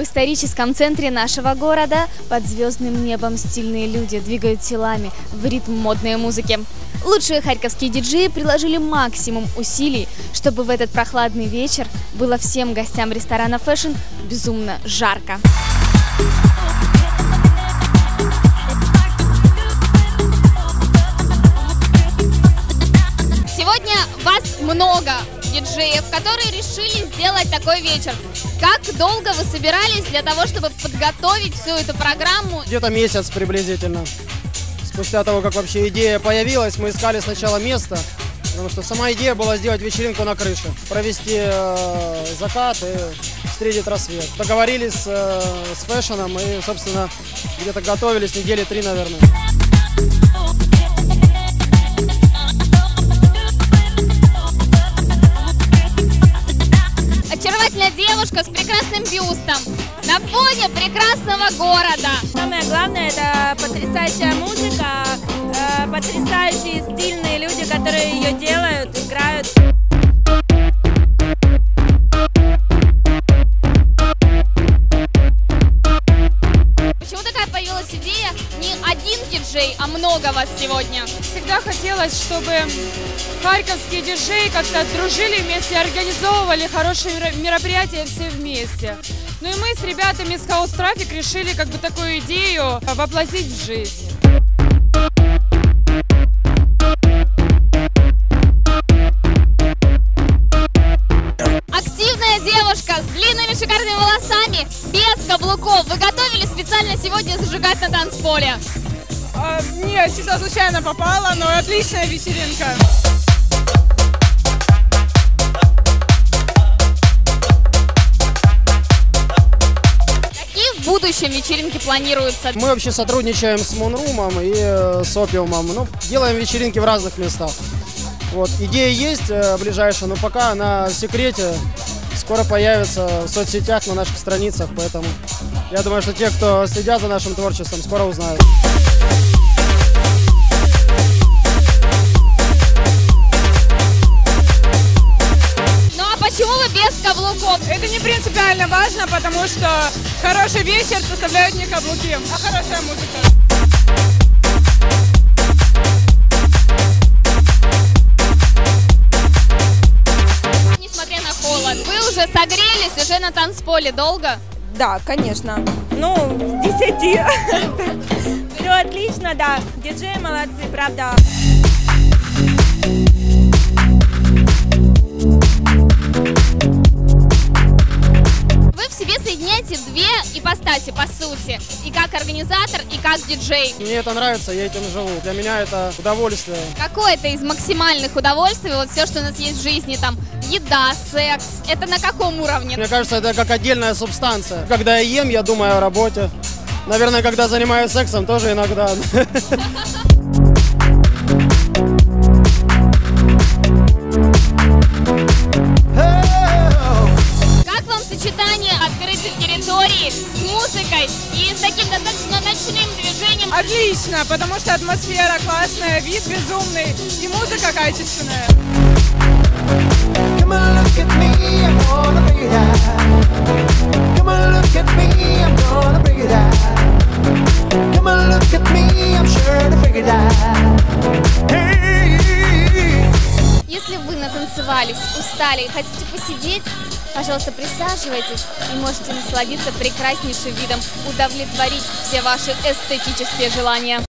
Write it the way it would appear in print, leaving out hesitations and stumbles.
В историческом центре нашего города под звездным небом стильные люди двигают телами в ритм модной музыки. Лучшие харьковские диджеи приложили максимум усилий, чтобы в этот прохладный вечер было всем гостям ресторана Fashion безумно жарко. Сегодня вас много диджеев, которые решили сделать такой вечер. Как долго вы собирались для того, чтобы подготовить всю эту программу? Где-то месяц приблизительно. Спустя того, как вообще идея появилась, мы искали сначала место, потому что сама идея была сделать вечеринку на крыше, провести закат и встретить рассвет. Договорились с фэшеном и, собственно, где-то готовились недели 3, наверное. Очаровательная девушка с прекрасным бюстом на фоне прекрасного города. Самое главное — это потрясающая музыка, потрясающие стильные люди, которые ее делают, играют. Почему такая появилась идея? Не один диджей, а много вас сегодня. Всегда хотелось, чтобы харьковские диджеи как-то дружили вместе, организовывали хорошие мероприятия все вместе. Ну и мы с ребятами из House Traffic решили как бы такую идею воплотить в жизнь. Активная девушка с длинными шикарными волосами, без каблуков. Вы готовили специально сегодня зажигать на танцполе? Нет, чисто случайно попала, но отличная вечеринка. В будущем вечеринки планируются? Мы вообще сотрудничаем с Moonroom и с Opium. Ну, делаем вечеринки в разных местах. Вот. Идея есть ближайшая, но пока она в секрете. Скоро появится в соцсетях, на наших страницах. Поэтому я думаю, что те, кто следят за нашим творчеством, скоро узнают. Почему вы без каблуков? Это не принципиально важно, потому что хороший вечер составляют не каблуки, а хорошая музыка. Несмотря на холод, вы уже согрелись, уже на танцполе долго? Да, конечно. Ну, с 10. Все отлично, да. Диджеи молодцы, правда. Соединяете две ипостаси, по сути, и как организатор, и как диджей. Мне это нравится, я этим живу. Для меня это удовольствие. Какое это из максимальных удовольствий, вот все, что у нас есть в жизни, там, еда, секс, это на каком уровне? Мне кажется, это как отдельная субстанция. Когда я ем, я думаю о работе. Наверное, когда занимаюсь сексом, тоже иногда. Сочетание открытой территории с музыкой и с таким достаточно ночным движением. Отлично, потому что атмосфера классная, вид безумный и музыка качественная. Если вы натанцевались, устали и хотите посидеть, пожалуйста, присаживайтесь и можете насладиться прекраснейшим видом, удовлетворить все ваши эстетические желания.